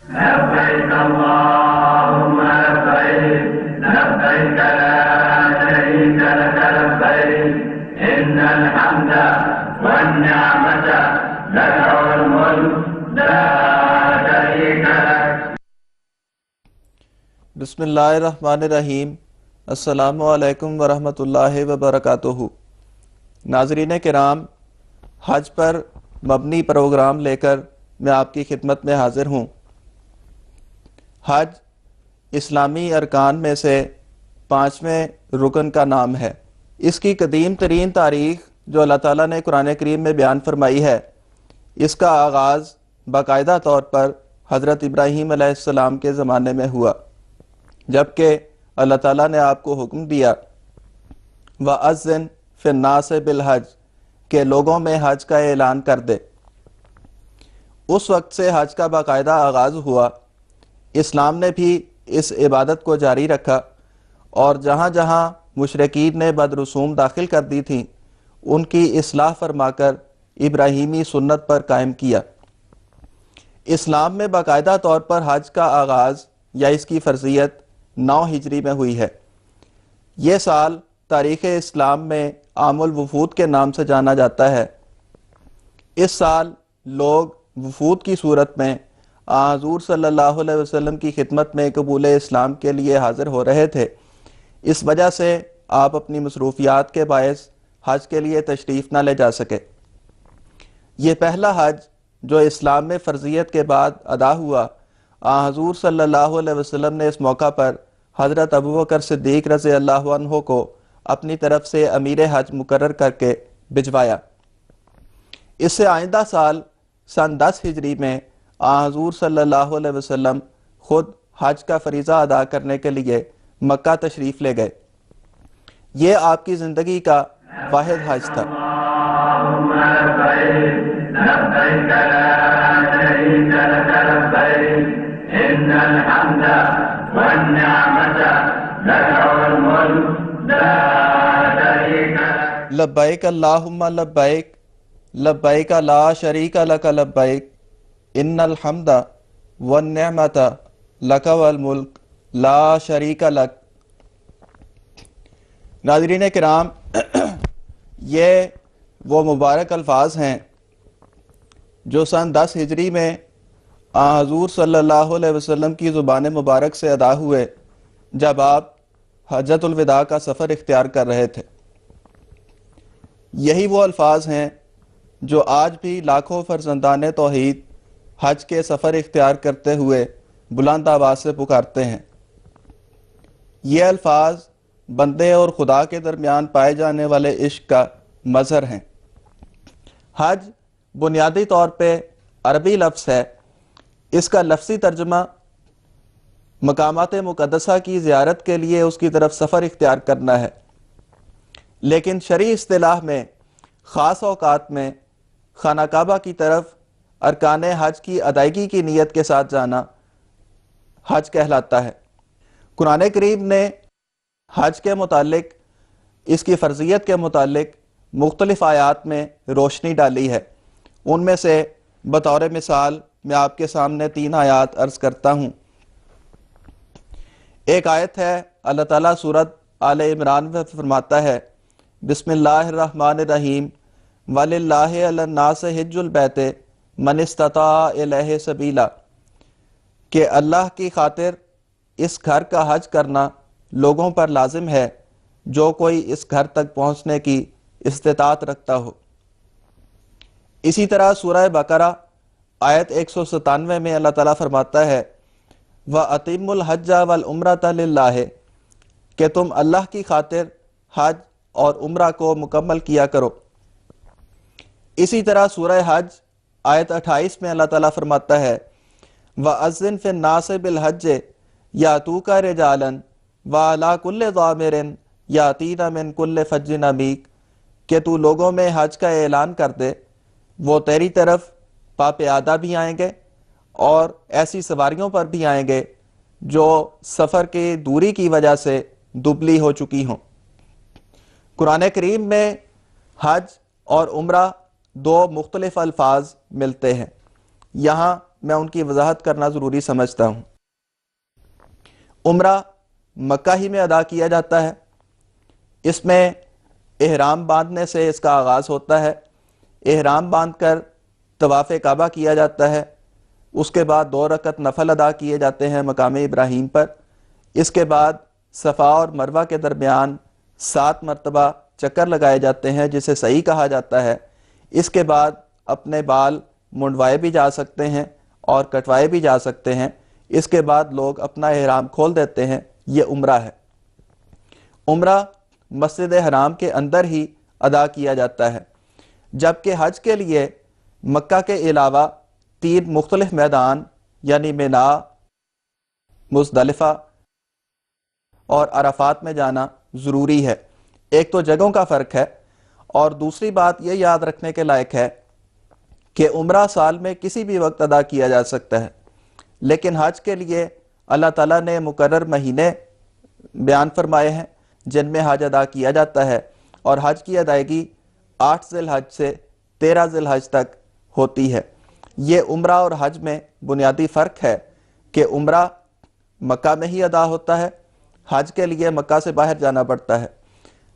لبيك اللهم لبيك لبيك لا شريك لك لبيك إن الحمد والنعمة لك والملك لا شريك لك. بسم اللہ الرحمن الرحیم. السلام علیکم ورحمۃ اللہ وبرکاتہ. ناظرین کرام، حج پر مبنی پروگرام لے کر میں آپ کی خدمت میں حاضر ہوں. حج اسلامی ارکان میں سے 5ویں رکن کا نام ہے. اس کی قدیم ترین تاریخ جو اللہ تعالیٰ نے قرآن کریم میں بیان فرمائی ہے، اس کا آغاز باقاعدہ طور پر حضرت ابراہیم علیہ السلام کے زمانے میں ہوا، جبکہ اللہ تعالیٰ نے آپ کو حکم دیا وَأَذِّن فِي النَّاسِ بِالْحَجِّ کہ لوگوں میں حج کا اعلان کر دے. اس وقت سے حج کا باقاعدہ آغاز ہوا. اسلام نے بھی اس عبادت کو جاری رکھا اور جہاں جہاں مشرکین نے بدرسوم داخل کر دی تھیں ان کی اصلاح فرما کر ابراہیمی سنت پر قائم کیا. اسلام میں باقاعدہ طور پر حج کا آغاز یا اس کی فرضیت 9 ہجری میں ہوئی ہے. یہ سال تاریخ اسلام میں عام الوفود کے نام سے جانا جاتا ہے. اس سال لوگ وفود کی صورت میں حضور صلی اللہ علیہ وسلم کی خدمت میں قبول اسلام کے لیے حاضر ہو رہے تھے. اس وجہ سے آپ اپنی مصروفیات کے باعث حج کے لیے تشریف نہ لے جا سکے. یہ پہلا حج جو اسلام میں فرضیت کے بعد ادا ہوا، حضور صلی اللہ علیہ وسلم نے اس موقع پر حضرت ابوبکر صدیق رضی اللہ عنہ کو اپنی طرف سے امیر حج مقرر کر کے بھجوایا. اس سے آئندہ سال سن 10 ہجری میں حضور صلی اللہ علیہ وسلم خود حج کا فریضہ ادا کرنے کے لیے مکہ تشریف لے گئے. یہ آپ کی زندگی کا واحد حج تھا. اللهم لبيك لبيك لا شريك لك لبيك إن الحمد والنعمة لك والملك لا شريك لك. لبیک اللہم لبیک لبیک لا شریک لک لبیک ان الحمد والنعمت لک والملک لا شریک لک. ناظرین کرام، یہ وہ مبارک الفاظ ہیں جو سن 10 ہجری میں حضور صلی اللہ علیہ وسلم کی زبان مبارک سے ادا ہوئے جب آپ حجۃ الوداع کا سفر اختیار کر رہے تھے. یہی وہ الفاظ ہیں جو آج بھی لاکھوں فرزندان توحید حج کے سفر اختیار کرتے ہوئے بلند آواز سے پکارتے ہیں. یہ الفاظ بندے اور خدا کے درمیان پائے جانے والے عشق کا مظہر ہیں. حج بنیادی طور پہ عربی لفظ ہے. اس کا لفظی ترجمہ مقامات مقدسہ کی زیارت کے لیے اس کی طرف سفر اختیار کرنا ہے، لیکن شرعی اصطلاح میں خاص اوقات میں خانہ کعبہ کی طرف ارکان حج کی ادائیگی کی نیت کے ساتھ جانا حج کہلاتا ہے. قرآن کریم نے حج کے متعلق، اس کی فرضیت کے متعلق مختلف آیات میں روشنی ڈالی ہے. ان میں سے بطور مثال میں آپ کے سامنے 3 آیات عرض کرتا ہوں. ایک آیت ہے، اللہ تعالیٰ سورۃ آل عمران میں فرماتا ہے بسم اللہ الرحمن الرحیم وَلِلَّهِ عَلَى النَّاسِ حِجُّ الْبَيْتِ مَنِ اسْتَطَاعَ إِلَيْهِ سَبِيلًا کہ اللہ کی خاطر اس گھر کا حج کرنا لوگوں پر لازم ہے جو کوئی اس گھر تک پہنچنے کی استطاعت رکھتا ہو. اسی طرح سورہ بقرہ آیت 197 میں اللہ تعالیٰ فرماتا ہے وَأَتِمُّ الْحَجَّ وَالْعُمْرَةَ لِلَّهِ کہ تم اللہ کی خاطر حج اور عمرہ کو مکمل کیا کرو. اسی طرح سورہ حج آیت 28 میں اللہ تعالیٰ فرماتا ہے وَأَذِّن فِي النَّاسِ بِالْحَجِّ يَأْتُوكَ رِجَالًا وَعَلَىٰ كُلِّ ضَامِرٍ يَأْتِينَ مِنْ كُلِّ فَجٍّ عَمِيقٍ کہ تو لوگوں میں حج کا اعلان کر دے، وہ تیری طرف پاپیادہ بھی آئیں گے اور ایسی سواریوں پر بھی آئیں گے جو سفر کی دوری کی وجہ سے دبلی ہو چکی ہوں. قرآن کریم میں حج اور عمرہ 2 مختلف الفاظ ملتے ہیں. یہاں میں ان کی وضاحت کرنا ضروری سمجھتا ہوں۔ عمرہ مکہ ہی میں ادا کیا جاتا ہے۔ اس میں احرام باندھنے سے اس کا آغاز ہوتا ہے۔ احرام باندھ کر طواف کعبہ کیا جاتا ہے، اس کے بعد 2 رکعت نفل ادا کیے جاتے ہیں مقام ابراہیم پر۔ اس کے بعد صفا اور مروہ کے درمیان 7 مرتبہ چکر لگائے جاتے ہیں جسے سعی کہا جاتا ہے۔ اس کے بعد اپنے بال منڈوائے بھی جا سکتے ہیں اور کٹوائے بھی جا سکتے ہیں۔ اس کے بعد لوگ اپنا احرام کھول دیتے ہیں۔ یہ عمرہ ہے۔ عمرہ مسجد حرام کے اندر ہی ادا کیا جاتا ہے، جبکہ حج کے لیے مکہ کے علاوہ 3 مختلف میدان یعنی مینا، مزدلفہ اور عرفات میں جانا ضروری ہے۔ ایک تو جگہوں کا فرق ہے، اور دوسری بات یہ یاد رکھنے کے لائق ہے کہ عمرہ سال میں کسی بھی وقت ادا کیا جا سکتا ہے، لیکن حج کے لیے اللہ تعالیٰ نے مقرر مہینے بیان فرمائے ہیں جن میں حج ادا کیا جاتا ہے، اور حج کی ادائیگی 8 ذی الحج سے 13 ذی الحج تک ہوتی ہے۔ یہ عمرہ اور حج میں بنیادی فرق ہے کہ عمرہ مکہ میں ہی ادا ہوتا ہے، حج کے لیے مکہ سے باہر جانا پڑتا ہے۔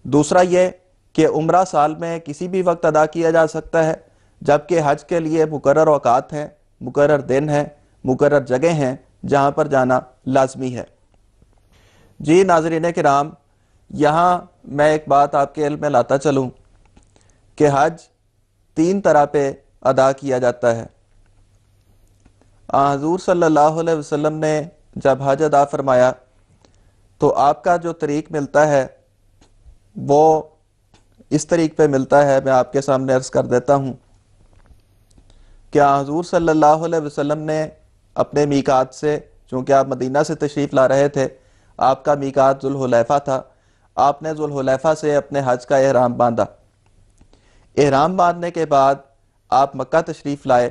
دوسرا یہ کہ عمرہ سال میں کسی بھی وقت ادا کیا جا سکتا ہے، جبکہ حج کے لیے مقرر اوقات ہیں، مقرر دن ہیں، مقرر جگہ ہیں جہاں پر جانا لازمی ہے۔ جی ناظرین کرام، یہاں میں ایک بات آپ کے علم میں لاتا چلوں کہ حج 3 طرح پہ ادا کیا جاتا ہے۔ حضور صلی اللہ علیہ وسلم نے جب حج ادا فرمایا تو آپ کا جو طریق ملتا ہے وہ اس طریق پہ ملتا ہے، میں آپ کے سامنے عرض کر دیتا ہوں کہ حضور صلی اللہ علیہ وسلم نے اپنے میقات سے، چونکہ آپ مدینہ سے تشریف لا رہے تھے، آپ کا میقات ذوالحلیفہ تھا، آپ نے ذوالحلیفہ سے اپنے حج کا احرام باندھا۔ احرام باندھنے کے بعد آپ مکہ تشریف لائے۔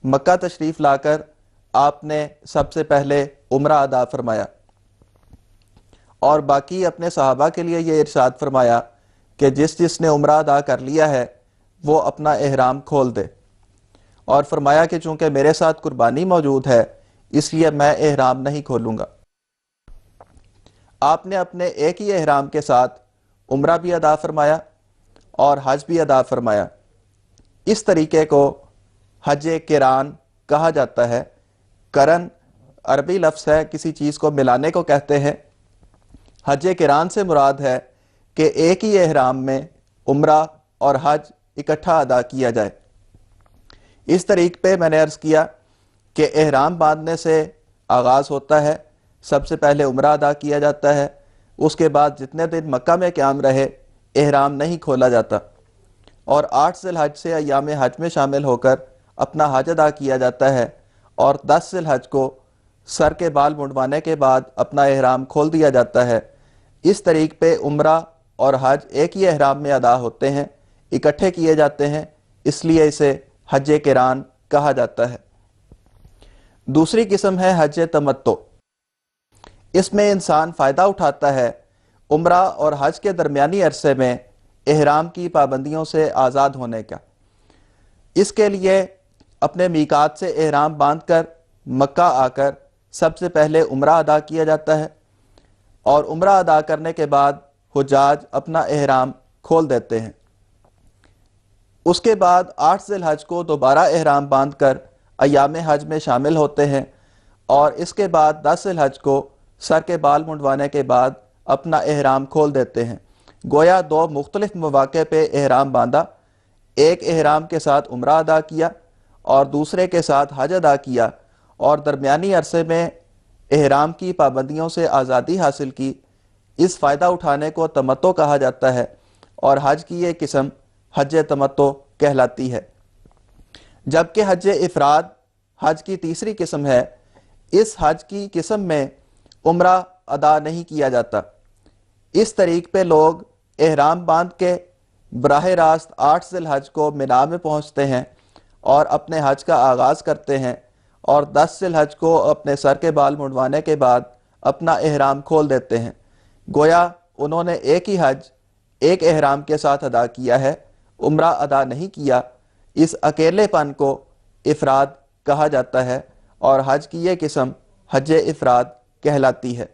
مکہ تشریف لا کر آپ نے سب سے پہلے عمرہ ادا فرمایا، اور باقی اپنے صحابہ کے لیے یہ ارشاد فرمایا کہ جس نے عمرہ ادا کر لیا ہے وہ اپنا احرام کھول دے، اور فرمایا کہ چونکہ میرے ساتھ قربانی موجود ہے اس لیے میں احرام نہیں کھولوں گا۔ آپ نے اپنے ایک ہی احرام کے ساتھ عمرہ بھی ادا فرمایا اور حج بھی ادا فرمایا۔ اس طریقے کو حج قران کہا جاتا ہے۔ قرن عربی لفظ ہے، کسی چیز کو ملانے کو کہتے ہیں۔ حج قران سے مراد ہے کہ ایک ہی احرام میں عمرہ اور حج اکٹھا ادا کیا جائے۔ اس طریق پہ میں نے عرض کیا کہ احرام باندھنے سے آغاز ہوتا ہے، سب سے پہلے عمرہ ادا کیا جاتا ہے، اس کے بعد جتنے دن مکہ میں قیام رہے احرام نہیں کھولا جاتا، اور 8 ذی الحج سے ایام حج میں شامل ہو کر اپنا حج ادا کیا جاتا ہے، اور 10 ذی الحج کو سر کے بال منڈوانے کے بعد اپنا احرام کھول دیا جاتا ہے۔ اس طریق پہ عمرہ اور حج ایک ہی احرام میں ادا ہوتے ہیں، اکٹھے کیے جاتے ہیں، اس لیے اسے حج قران کہا جاتا ہے۔ دوسری قسم ہے حج تمتع۔ اس میں انسان فائدہ اٹھاتا ہے عمرہ اور حج کے درمیانی عرصے میں احرام کی پابندیوں سے آزاد ہونے کا۔ اس کے لیے اپنے میقات سے احرام باندھ کر مکہ آ کر سب سے پہلے عمرہ ادا کیا جاتا ہے، اور عمرہ ادا کرنے کے بعد حجاج اپنا احرام کھول دیتے ہیں۔ اس کے بعد 8 ذی الحج کو دوبارہ احرام باندھ کر ایام حج میں شامل ہوتے ہیں، اور اس کے بعد 10 ذی الحج کو سر کے بال منڈوانے کے بعد اپنا احرام کھول دیتے ہیں۔ گویا 2 مختلف مواقع پہ احرام باندھا، ایک احرام کے ساتھ عمرہ ادا کیا اور دوسرے کے ساتھ حج ادا کیا، اور درمیانی عرصے میں احرام کی پابندیوں سے آزادی حاصل کی۔ اس فائدہ اٹھانے کو تمتع کہا جاتا ہے، اور حج کی یہ قسم حج تمتع کہلاتی ہے۔ جبکہ حج افراد حج کی تیسری قسم ہے۔ اس حج کی قسم میں عمرہ ادا نہیں کیا جاتا۔ اس طریق پہ لوگ احرام باندھ کے براہ راست 8 ذی الحج کو مینا میں پہنچتے ہیں اور اپنے حج کا آغاز کرتے ہیں، اور 10 ذی الحج کو اپنے سر کے بال منڈوانے کے بعد اپنا احرام کھول دیتے ہیں۔ گویا انہوں نے ایک ہی حج ایک احرام کے ساتھ ادا کیا ہے، عمرہ ادا نہیں کیا۔ اس اکیلے پن کو افراد کہا جاتا ہے اور حج کی یہ قسم حج افراد کہلاتی ہے۔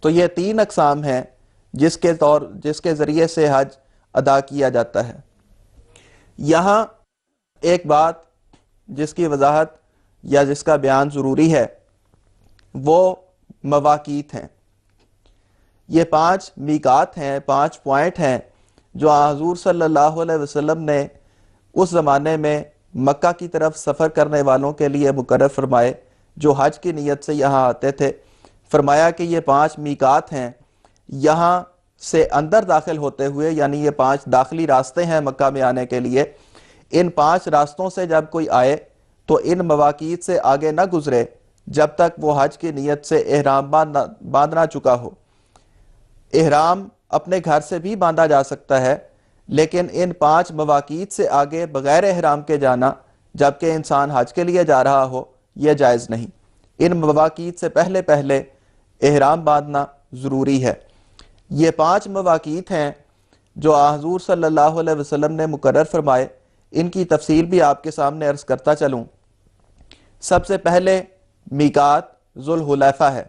تو یہ 3 اقسام ہیں جس کے ذریعے سے حج ادا کیا جاتا ہے۔ یہاں ایک بات جس کی وضاحت یا جس کا بیان ضروری ہے وہ مواقیت ہیں۔ یہ 5 میقات ہیں، 5 پوائنٹ ہیں جو حضور صلی اللہ علیہ وسلم نے اس زمانے میں مکہ کی طرف سفر کرنے والوں کے لیے مقرر فرمائے جو حج کی نیت سے یہاں آتے تھے۔ فرمایا کہ یہ 5 میقات ہیں، یہاں سے اندر داخل ہوتے ہوئے، یعنی یہ 5 داخلی راستے ہیں مکہ میں آنے کے لیے، ان 5 راستوں سے جب کوئی آئے تو ان مواقیت سے آگے نہ گزرے جب تک وہ حج کی نیت سے احرام باندھ نہ چکا ہو۔ احرام اپنے گھر سے بھی باندھا جا سکتا ہے، لیکن ان 5 مواقیت سے آگے بغیر احرام کے جانا جبکہ انسان حج کے لیے جا رہا ہو یہ جائز نہیں۔ ان مواقیت سے پہلے احرام باندھنا ضروری ہے۔ یہ 5 مواقیت ہیں جو حضور صلی اللہ علیہ وسلم نے مقرر فرمائے، ان کی تفصیل بھی آپ کے سامنے عرض کرتا چلوں۔ سب سے پہلے میقات ذوالحلیفہ ہے۔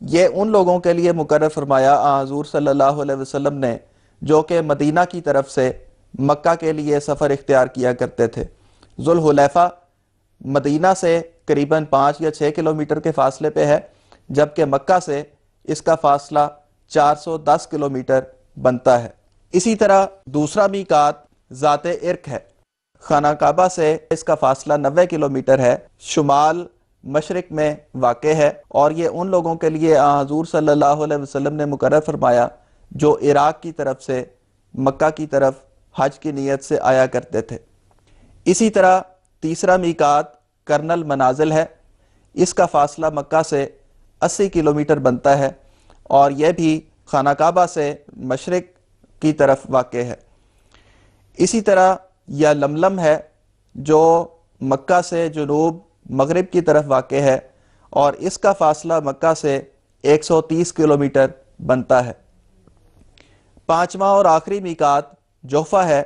یہ ان لوگوں کے لیے مقرر فرمایا حضور صلی اللہ علیہ وسلم نے جو کہ مدینہ کی طرف سے مکہ کے لیے سفر اختیار کیا کرتے تھے۔ ذوالحلیفہ مدینہ سے قریباً 5 یا 6 کلومیٹر کے فاصلے پہ ہے، جبکہ مکہ سے اس کا فاصلہ 410 کلومیٹر بنتا ہے۔ اسی طرح دوسرا میقات ذات عرق ہے۔ خانہ کعبہ سے اس کا فاصلہ 90 کلومیٹر ہے، شمال مشرق میں واقع ہے، اور یہ ان لوگوں کے لیے حضور صلی اللہ علیہ وسلم نے مقرر فرمایا جو عراق کی طرف سے مکہ کی طرف حج کی نیت سے آیا کرتے تھے۔ اسی طرح تیسرا میقات کرن المنازل ہے۔ اس کا فاصلہ مکہ سے 80 کلومیٹر بنتا ہے اور یہ بھی خانہ کعبہ سے مشرق کی طرف واقع ہے۔ اسی طرح یا لملم ہے جو مکہ سے جنوب مغرب کی طرف واقع ہے اور اس کا فاصلہ مکہ سے 130 کلومیٹر بنتا ہے۔ 5واں اور آخری میقات جوفہ ہے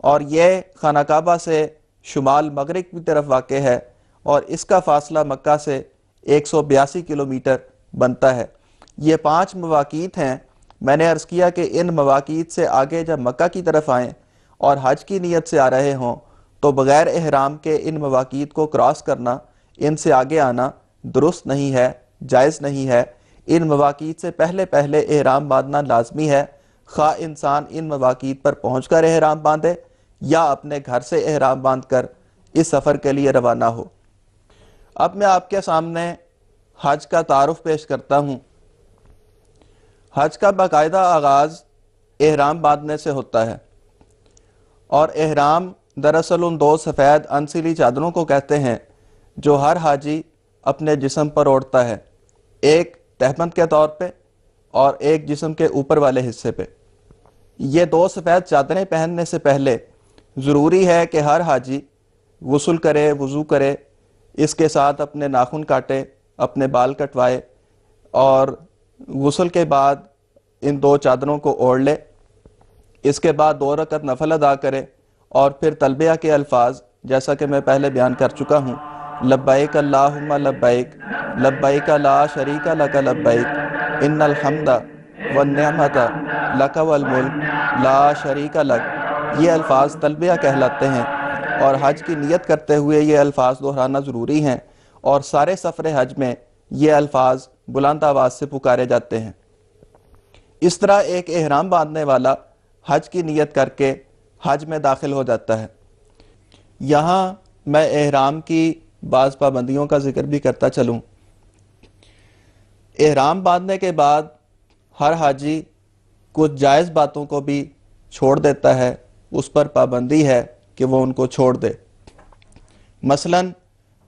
اور یہ خانہ کعبہ سے شمال مغرب کی طرف واقع ہے اور اس کا فاصلہ مکہ سے 182 کلومیٹر بنتا ہے۔ یہ 5 مواقیت ہیں۔ میں نے عرض کیا کہ ان مواقیت سے آگے جب مکہ کی طرف آئیں اور حج کی نیت سے آ رہے ہوں تو بغیر احرام کے ان مواقیت کو کراس کرنا، ان سے آگے آنا درست نہیں ہے، جائز نہیں ہے۔ ان مواقیت سے پہلے احرام باندھنا لازمی ہے، خواہ انسان ان مواقیت پر پہنچ کر احرام باندھے یا اپنے گھر سے احرام باندھ کر اس سفر کے لیے روانہ ہو۔ اب میں آپ کے سامنے حج کا تعارف پیش کرتا ہوں۔ حج کا باقاعدہ آغاز احرام باندھنے سے ہوتا ہے، اور احرام دراصل ان 2 سفید انسلی چادروں کو کہتے ہیں جو ہر حاجی اپنے جسم پر اوڑھتا ہے، ایک تہبند کے طور پہ اور ایک جسم کے اوپر والے حصے پہ۔ یہ 2 سفید چادریں پہننے سے پہلے ضروری ہے کہ ہر حاجی غسل کرے، وضو کرے، اس کے ساتھ اپنے ناخن کاٹے، اپنے بال کٹوائے اور غسل کے بعد ان 2 چادروں کو اوڑھ لے۔ اس کے بعد 2 رکعت نفل ادا کرے اور پھر تلبیہ کے الفاظ جیسا کہ میں پہلے بیان کر چکا ہوں، لبیک اللہم لبیک لبیک لا شریک لک لبیک ان الحمد والنعمت لک والملک لا شریک لک، یہ الفاظ تلبیہ کہلاتے ہیں اور حج کی نیت کرتے ہوئے یہ الفاظ دہرانا ضروری ہیں، اور سارے سفر حج میں یہ الفاظ بلند آواز سے پکارے جاتے ہیں۔ اس طرح ایک احرام باندھنے والا حج کی نیت کر کے حج میں داخل ہو جاتا ہے۔ یہاں میں احرام کی بعض پابندیوں کا ذکر بھی کرتا چلوں۔ احرام باندھنے کے بعد ہر حاجی کچھ جائز باتوں کو بھی چھوڑ دیتا ہے، اس پر پابندی ہے کہ وہ ان کو چھوڑ دے۔ مثلاً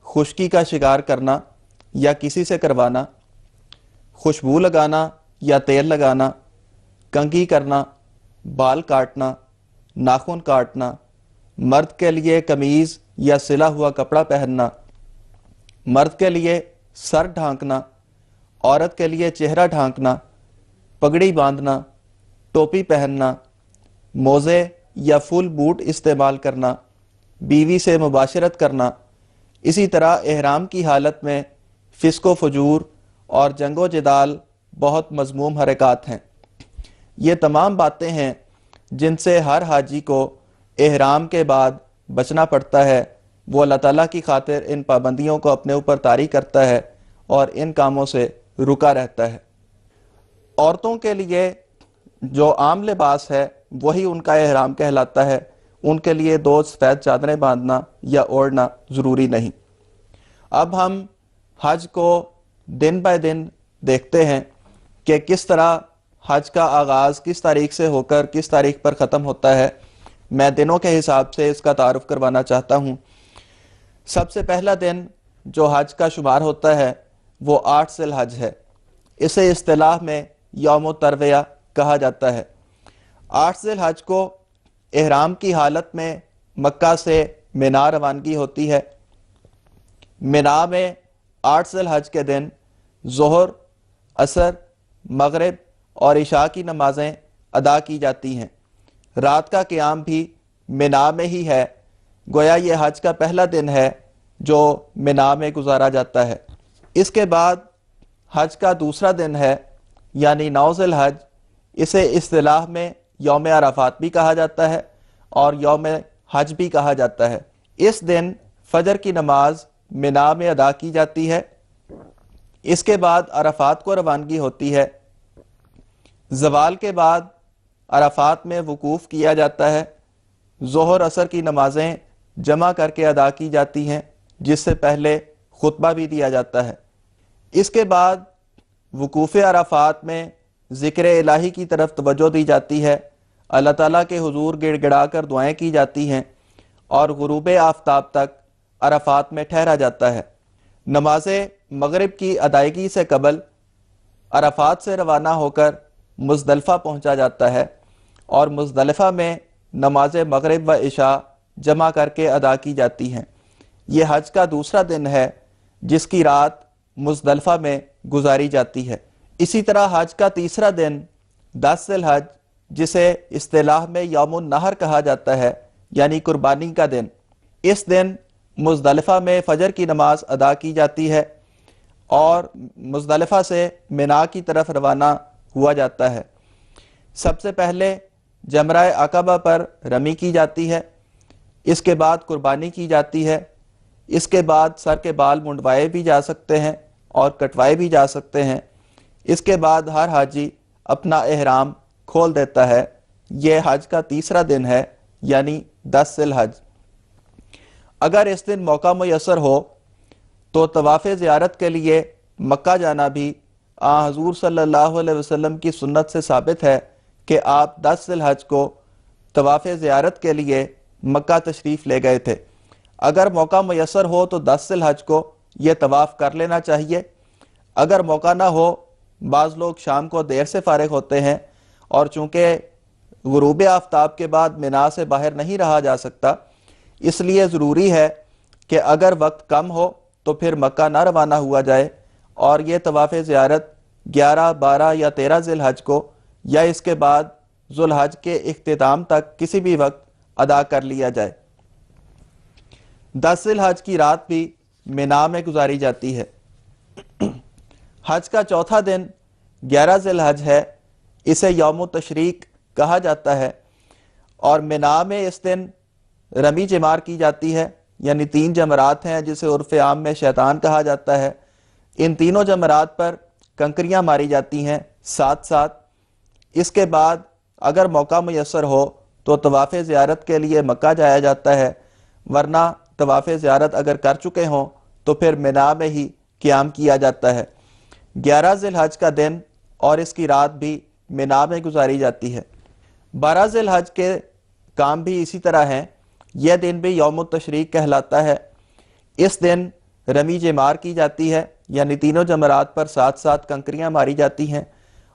خشکی کا شکار کرنا یا کسی سے کروانا، خوشبو لگانا یا تیل لگانا، کنگھی کرنا، بال کاٹنا، ناخن کاٹنا، مرد کے لیے قمیض یا سلا ہوا کپڑا پہننا، مرد کے لیے سر ڈھانکنا، عورت کے لیے چہرہ ڈھانکنا، پگڑی باندھنا، ٹوپی پہننا، موزے یا فل بوٹ استعمال کرنا، بیوی سے مباشرت کرنا، اسی طرح احرام کی حالت میں فسق و فجور اور جنگ و جدال بہت مذموم حرکات ہیں۔ یہ تمام باتیں ہیں جن سے ہر حاجی کو احرام کے بعد بچنا پڑتا ہے۔ وہ اللہ تعالیٰ کی خاطر ان پابندیوں کو اپنے اوپر طاری کرتا ہے اور ان کاموں سے رکا رہتا ہے۔ عورتوں کے لیے جو عام لباس ہے وہی ان کا احرام کہلاتا ہے۔ ان کے لیے 2 سفید چادریں باندھنا یا اوڑھنا ضروری نہیں۔ اب ہم حج کو دن بہ دن دیکھتے ہیں کہ کس طرح حج کا آغاز کس تاریخ سے ہو کر کس تاریخ پر ختم ہوتا ہے۔ میں دنوں کے حساب سے اس کا تعارف کروانا چاہتا ہوں۔ سب سے پہلا دن جو حج کا شمار ہوتا ہے وہ 8 ذی الحج ہے۔ اسے اصطلاح میں یوم الترویہ کہا جاتا ہے۔ 8 ذی الحج کو احرام کی حالت میں مکہ سے مینا روانگی ہوتی ہے۔ مینا میں 8 ذی الحج کے دن ظہر، عصر، مغرب اور عشاء کی نمازیں ادا کی جاتی ہیں۔ رات کا قیام بھی مینا میں ہی ہے، گویا یہ حج کا پہلا دن ہے جو مینا میں گزارا جاتا ہے۔ اس کے بعد حج کا دوسرا دن ہے یعنی 9 ذی الحج۔ اسے اصطلاح میں یوم عرفات بھی کہا جاتا ہے اور یوم حج بھی کہا جاتا ہے۔ اس دن فجر کی نماز مینا میں ادا کی جاتی ہے۔ اس کے بعد عرفات کو روانگی ہوتی ہے۔ زوال کے بعد عرفات میں وقوف کیا جاتا ہے۔ ظہر عصر کی نمازیں جمع کر کے ادا کی جاتی ہیں، جس سے پہلے خطبہ بھی دیا جاتا ہے۔ اس کے بعد وقوف عرفات میں ذکر الہی کی طرف توجہ دی جاتی ہے، اللہ تعالیٰ کے حضور گڑ گڑا کر دعائیں کی جاتی ہیں اور غروب آفتاب تک عرفات میں ٹھہرا جاتا ہے۔ نماز مغرب کی ادائیگی سے قبل عرفات سے روانہ ہو کر مزدلفہ پہنچا جاتا ہے اور مزدلفہ میں نماز مغرب و عشاء جمع کر کے ادا کی جاتی ہیں۔ یہ حج کا دوسرا دن ہے جس کی رات مزدلفہ میں گزاری جاتی ہے۔ اسی طرح حج کا تیسرا دن 10 ذی الحج، جسے اصطلاح میں یوم النحر کہا جاتا ہے یعنی قربانی کا دن، اس دن مزدلفہ میں فجر کی نماز ادا کی جاتی ہے اور مزدلفہ سے مینا کی طرف روانہ ہوا جاتا ہے۔ سب سے پہلے جمرہ عقبہ پر رمی کی جاتی ہے، اس کے بعد قربانی کی جاتی ہے، اس کے بعد سر کے بال منڈوائے بھی جا سکتے ہیں اور کٹوائے بھی جا سکتے ہیں۔ اس کے بعد ہر حاجی اپنا احرام کھول دیتا ہے۔ یہ حج کا تیسرا دن ہے یعنی 10 ذی الحج۔ اگر اس دن موقع میسر ہو تو طواف زیارت کے لیے مکہ جانا بھی حضور صلی اللہ علیہ وسلم کی سنت سے ثابت ہے کہ آپ 10 ذی الحج کو طواف زیارت کے لیے مکہ تشریف لے گئے تھے۔ اگر موقع میسر ہو تو 10 ذی الحج کو یہ طواف کر لینا چاہیے۔ اگر موقع نہ ہو، بعض لوگ شام کو دیر سے فارغ ہوتے ہیں اور چونکہ غروب آفتاب کے بعد مینا سے باہر نہیں رہا جا سکتا، اس لیے ضروری ہے کہ اگر وقت کم ہو تو پھر مکہ نہ روانہ ہوا جائے اور یہ طواف زیارت 11، 12 یا 13 ذی الحج کو یا اس کے بعد ذو الحج کے اختتام تک کسی بھی وقت ادا کر لیا جائے۔ 10 ذی الحج کی رات بھی مینا میں گزاری جاتی ہے۔ حج کا چوتھا دن 11 ذی الحج ہے، اسے یوم التشریق کہا جاتا ہے اور مینا میں اس دن رمی جمار کی جاتی ہے، یعنی 3 جمرات ہیں جسے عرف عام میں شیطان کہا جاتا ہے۔ ان تینوں جمرات پر کنکریاں ماری جاتی ہیں ساتھ ساتھ۔ اس کے بعد اگر موقع میسر ہو تو طواف زیارت کے لیے مکہ جایا جاتا ہے، ورنہ طواف زیارت اگر کر چکے ہوں تو پھر مینا میں ہی قیام کیا جاتا ہے۔ 11 ذی الحج کا دن اور اس کی رات بھی مینا میں گزاری جاتی ہے۔ 12 ذی الحج کے کام بھی اسی طرح ہیں۔ یہ دن بھی یوم التشریق کہلاتا ہے۔ اس دن رمی جمار کی جاتی ہے، یعنی تینوں جمرات پر ساتھ ساتھ کنکریاں ماری جاتی ہیں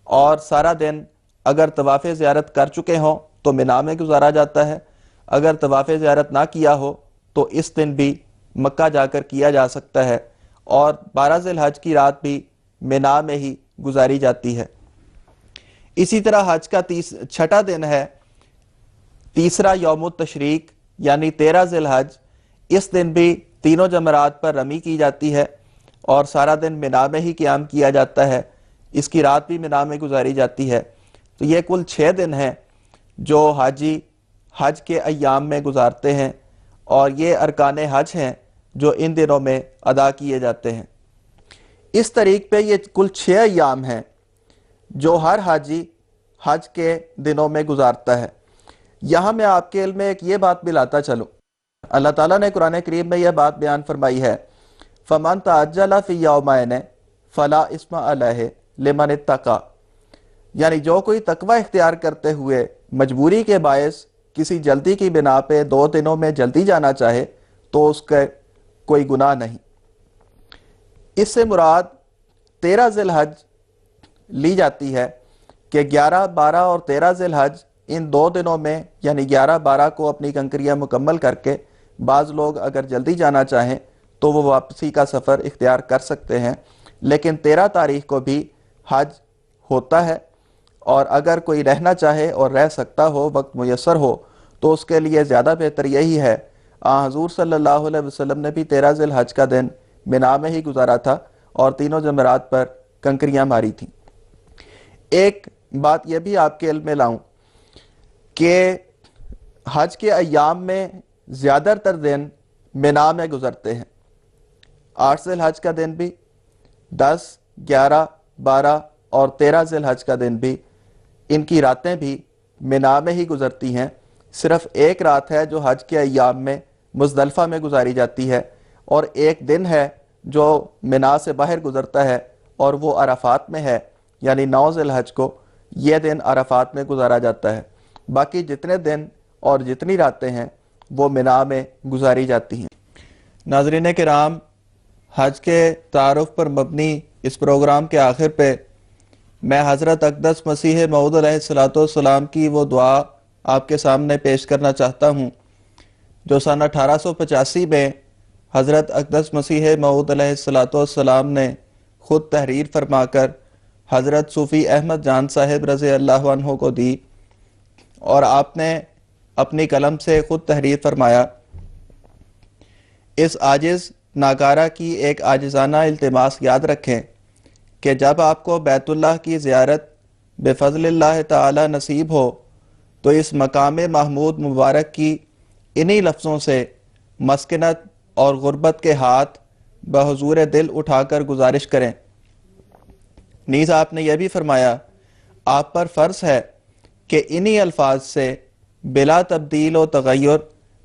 اور سارا دن اگر طواف زیارت کر چکے ہوں تو مینا میں گزارا جاتا ہے، اگر طواف زیارت نہ کیا ہو تو اس دن بھی مکہ جا کر کیا جا سکتا ہے اور 12 ذی الحج کی رات بھی مینا میں ہی گزاری جاتی ہے۔ اسی طرح حج کا چھٹا دن ہے، تیسرا یوم التشریق یعنی 13 ذی الحج۔ اس دن بھی تینوں جمرات پر رمی کی جاتی ہے اور سارا دن منا میں ہی قیام کیا جاتا ہے، اس کی رات بھی منا میں گزاری جاتی ہے۔ تو یہ کل 6 دن ہیں جو حاجی حج کے ایام میں گزارتے ہیں، اور یہ ارکان حج ہیں جو ان دنوں میں ادا کیے جاتے ہیں۔ اس طریق پہ یہ کل 6 ایام ہیں جو ہر حاجی حج کے دنوں میں گزارتا ہے۔ یہاں میں آپ کے علم میں ایک یہ بات بھی لاتا چلوں، اللہ تعالیٰ نے قرآن کریم میں یہ بات بیان فرمائی ہے، فَمَن تَعَجَّلَ فِي يَوْمَيْنِ فَلَا إِثْمَ عَلَيْهِ لِمَنِ اتَّقَى، یعنی جو کوئی تقوی اختیار کرتے ہوئے مجبوری کے باعث کسی جلدی کی بنا پہ 2 دنوں میں جلدی جانا چاہے تو اس کا کوئی گناہ نہیں۔ اس سے مراد 13 ذی الحج لی جاتی ہے کہ 11، 12 اور 13 ذی الحج ان 2 دنوں میں، یعنی 11، 12 کو اپنی کنکریاں مکمل کر کے بعض لوگ اگر جلدی جانا چاہیں تو وہ واپسی کا سفر اختیار کر سکتے ہیں، لیکن 13 تاریخ کو بھی حج ہوتا ہے، اور اگر کوئی رہنا چاہے اور رہ سکتا ہو، وقت میسر ہو، تو اس کے لیے زیادہ بہتر یہی ہے۔ حضور صلی اللہ علیہ وسلم نے بھی 13 ذی الحج کا دن منا میں ہی گزارا تھا اور تینوں جمرات پر کنکریاں ماری تھیں۔ ایک بات یہ بھی آپ کے علم میں لاؤں کہ حج کے ایام میں زیادہ تر دن منا میں گزرتے ہیں۔ 8 ذی الحج کا دن بھی، 10، 11، 12 اور 13 ذی الحج کا دن بھی، ان کی راتیں بھی منا میں ہی گزرتی ہیں۔ صرف ایک رات ہے جو حج کے ایام میں مزدلفہ میں گزاری جاتی ہے، اور ایک دن ہے جو منا سے باہر گزرتا ہے اور وہ عرفات میں ہے، یعنی 9 ذی الحج کو یہ دن عرفات میں گزارا جاتا ہے۔ باقی جتنے دن اور جتنی راتیں ہیں وہ منا میں گزاری جاتی ہیں۔ ناظرین کرام، حج کے تعارف پر مبنی اس پروگرام کے آخر پہ میں حضرت اقدس مسیح موعود علیہ السلام کی وہ دعا آپ کے سامنے پیش کرنا چاہتا ہوں جو سن 1885 میں حضرت اقدس مسیح موعود علیہ السلام نے خود تحریر فرما کر حضرت صوفی احمد جان صاحب رضی اللہ عنہ کو دی، اور آپ نے اپنی قلم سے خود تحریر فرمایا۔ اس عاجز ناکارہ کی ایک عاجزانہ التماس یاد رکھیں کہ جب آپ کو بیت اللہ کی زیارت بفضل اللہ تعالی نصیب ہو تو اس مقام محمود مبارک کی انہی لفظوں سے مسکنت اور غربت کے ہاتھ بحضور دل اٹھا کر گزارش کریں۔ نیز آپ نے یہ بھی فرمایا، آپ پر فرض ہے کہ انہی الفاظ سے بلا تبدیل و تغیر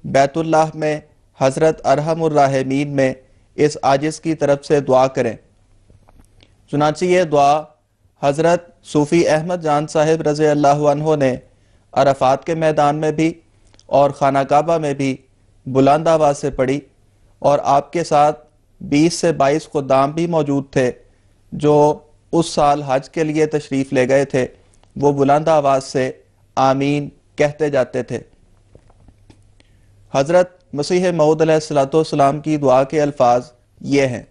بیت اللہ میں حضرت ارحم الراحمین میں اس عاجز کی طرف سے دعا کریں۔ چنانچہ یہ دعا حضرت صوفی احمد جان صاحب رضی اللہ عنہ نے عرفات کے میدان میں بھی اور خانہ کعبہ میں بھی بلند آواز سے پڑھی، اور آپ کے ساتھ 20 سے 22 خدام بھی موجود تھے جو اس سال حج کے لیے تشریف لے گئے تھے۔ وہ بلند آواز سے آمین کہتے جاتے تھے۔ حضرت مسیح موعود علیہ السلام کی دعا کے الفاظ یہ ہیں: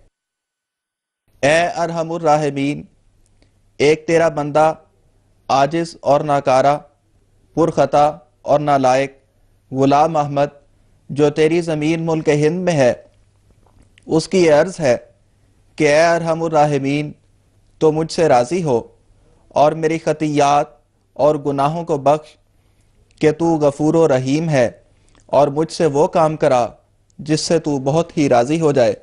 اے ارحم الراحمین، ایک تیرا بندہ عاجز اور ناکارہ، پرخطا اور نالائق غلام احمد جو تیری زمین ملک ہند میں ہے، اس کی عرض ہے کہ اے ارحم الراحمین، تو مجھ سے راضی ہو اور میری خطیات اور گناہوں کو بخش کہ تو غفور و رحیم ہے، اور مجھ سے وہ کام کرا جس سے تو بہت ہی راضی ہو جائے۔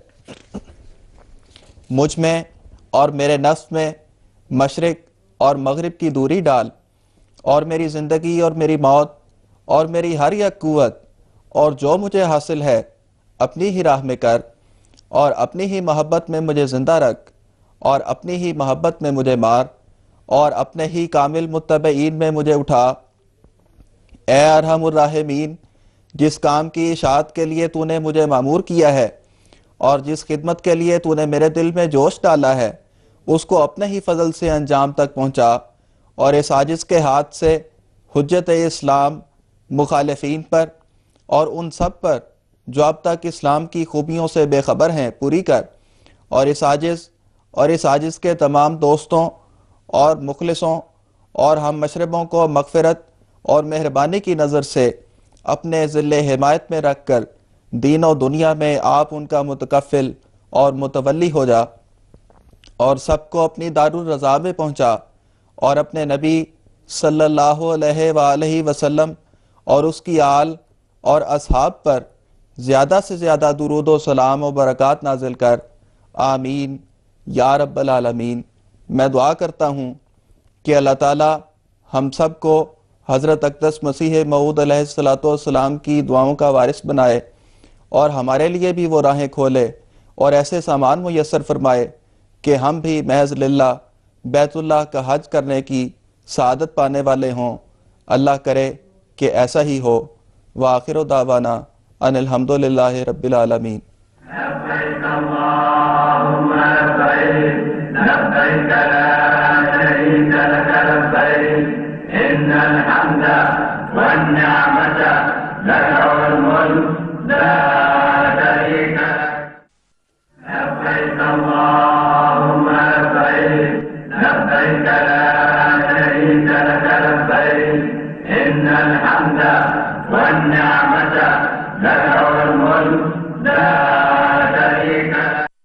مجھ میں اور میرے نفس میں مشرق اور مغرب کی دوری ڈال، اور میری زندگی اور میری موت اور میری ہر یک قوت اور جو مجھے حاصل ہے اپنی ہی راہ میں کر، اور اپنی ہی محبت میں مجھے زندہ رکھ، اور اپنی ہی محبت میں مجھے مار، اور اپنے ہی کامل متبعین میں مجھے اٹھا۔ اے ارحم الراحمین، جس کام کی اشاعت کے لیے تو نے مجھے مامور کیا ہے اور جس خدمت کے لیے تو نے میرے دل میں جوش ڈالا ہے، اس کو اپنے ہی فضل سے انجام تک پہنچا، اور اس عاجز کے ہاتھ سے حجت اسلام مخالفین پر اور ان سب پر جو اب تک اسلام کی خوبیوں سے بے خبر ہیں پوری کر، اور اس عاجز کے تمام دوستوں اور مخلصوں اور ہم مشربوں کو مغفرت اور مہربانی کی نظر سے اپنے ذل حمایت میں رکھ کر دین و دنیا میں آپ ان کا متکفل اور متولی ہو جا، اور سب کو اپنی دارالرضا میں پہنچا، اور اپنے نبی صلی اللہ علیہ وآلہ وسلم اور اس کی آل اور اصحاب پر زیادہ سے زیادہ درود و سلام و برکات نازل کر، آمین یا رب العالمین۔ میں دعا کرتا ہوں کہ اللہ تعالی ہم سب کو حضرت اقدس مسیح موعود علیہ السلام کی دعاؤں کا وارث بنائے، اور ہمارے لیے بھی وہ راہیں کھولے اور ایسے سامان میسر فرمائے کہ ہم بھی محض للہ بیت اللہ کا حج کرنے کی سعادت پانے والے ہوں۔ اللہ کرے کہ ایسا ہی ہو۔ وآخر دعوانا ان الحمدللہ رب العالمین۔ لبيك اللهم لبيك لبيك لا شريك لك لبيك إن الحمد والنعمة لك والملك لا شريك لك لبيك اللهم لبيك لبيك لا شريك لك لبيك إن الحمد والنعمة لك والملك لا